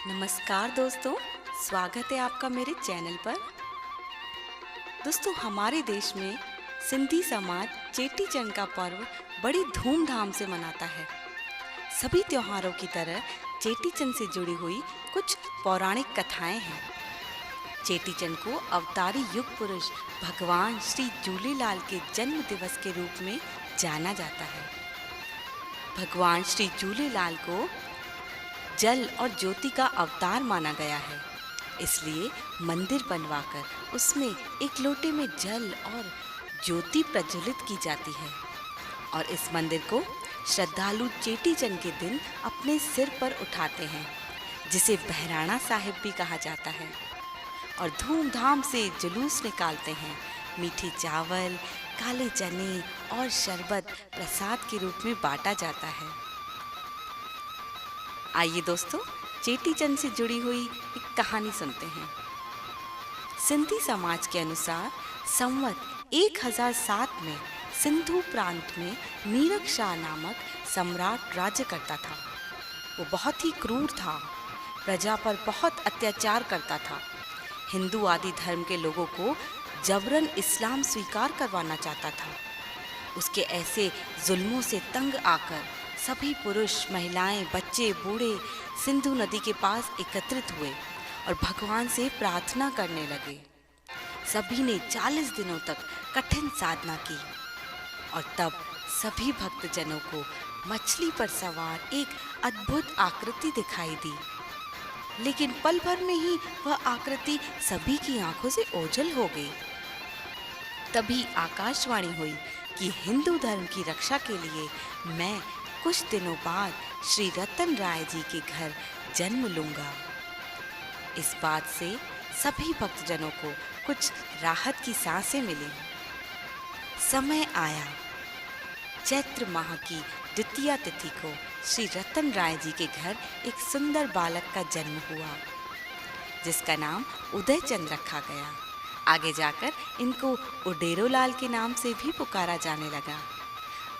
नमस्कार दोस्तों, स्वागत है आपका मेरे चैनल पर। दोस्तों, हमारे देश में सिंधी समाज चेटी चंड का पर्व बड़ी धूमधाम से मनाता है। सभी त्योहारों की तरह चेटी चंड से जुड़ी हुई कुछ पौराणिक कथाएं हैं। चेटी चंड को अवतारी युग पुरुष भगवान श्री झूलेलाल के जन्म दिवस के रूप में जाना जाता है। भगवान श्री झूलेलाल को जल और ज्योति का अवतार माना गया है, इसलिए मंदिर बनवाकर उसमें एक लोटे में जल और ज्योति प्रज्वलित की जाती है और इस मंदिर को श्रद्धालु चेटी चंड के दिन अपने सिर पर उठाते हैं, जिसे बहराणा साहिब भी कहा जाता है, और धूमधाम से जुलूस निकालते हैं। मीठे चावल, काले चने और शरबत प्रसाद के रूप में बांटा जाता है। आइए दोस्तों, चेटी चंड से जुड़ी हुई एक कहानी सुनते हैं। सिंधी समाज के अनुसार संवत 1007 में सिंधु प्रांत में मीरक शाह नामक सम्राट राज्य करता था। वो बहुत ही क्रूर था, प्रजा पर बहुत अत्याचार करता था। हिंदू आदि धर्म के लोगों को जबरन इस्लाम स्वीकार करवाना चाहता था। उसके ऐसे जुल्मों से तंग आकर सभी पुरुष, महिलाएं, बच्चे, बूढ़े सिंधु नदी के पास एकत्रित हुए और भगवान से प्रार्थना करने लगे। सभी ने 40 दिनों तक कठिन साधना की और तब सभी भक्तजनों को मछली पर सवार एक अद्भुत आकृति दिखाई दी। लेकिन पल भर में ही वह आकृति सभी की आंखों से ओझल हो गई। तभी आकाशवाणी हुई कि हिंदू धर्म की रक्षा के लिए मैं कुछ दिनों बाद श्री रतन राय जी के घर जन्म लूंगा। इस बात से सभी भक्तजनों को कुछ राहत की सांसें मिली। समय आया, चैत्र माह की द्वितीया तिथि को श्री रतन राय जी के घर एक सुंदर बालक का जन्म हुआ, जिसका नाम उदय चंद रखा गया। आगे जाकर इनको उडेरो लाल के नाम से भी पुकारा जाने लगा।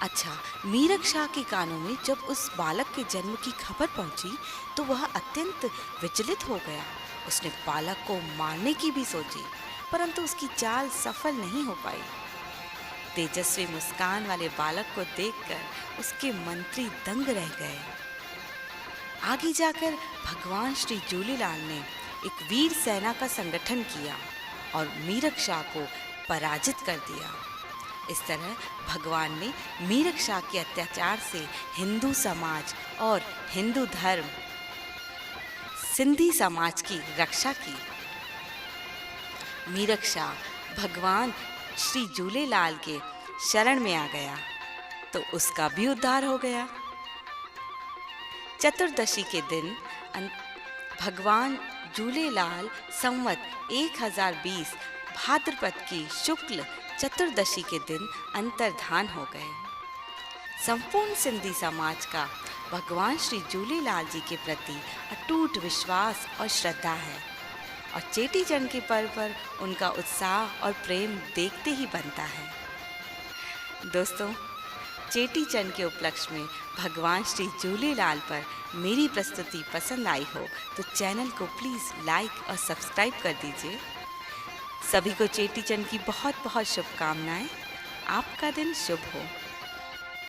अच्छा, मीरक शाह के कानों में जब उस बालक के जन्म की खबर पहुंची तो वह अत्यंत विचलित हो गया। उसने बालक को मारने की भी सोची, परंतु उसकी चाल सफल नहीं हो पाई। तेजस्वी मुस्कान वाले बालक को देखकर उसके मंत्री दंग रह गए। आगे जाकर भगवान श्री झूलेलाल ने एक वीर सेना का संगठन किया और मीरक शाह को पराजित कर दिया। इस तरह भगवान ने मीरक शाह के अत्याचार से हिंदू समाज और हिंदू धर्म सिंधी समाज की रक्षा की। मीरक शाह भगवान श्री झूलेलाल के शरण में आ गया तो उसका भी उद्धार हो गया। चतुर्दशी के दिन भगवान झूलेलाल संवत 1020 भाद्रपद की शुक्ल चतुर्दशी के दिन अंतर्धान हो गए। संपूर्ण सिंधी समाज का भगवान श्री झूलेलाल जी के प्रति अटूट विश्वास और श्रद्धा है और चेटी चंड के पर्व पर उनका उत्साह और प्रेम देखते ही बनता है। दोस्तों, चेटी चंड के उपलक्ष्य में भगवान श्री झूलेलाल पर मेरी प्रस्तुति पसंद आई हो तो चैनल को प्लीज़ लाइक और सब्सक्राइब कर दीजिए। सभी को चेटी चंड की बहुत बहुत शुभकामनाएं। आपका दिन शुभ हो।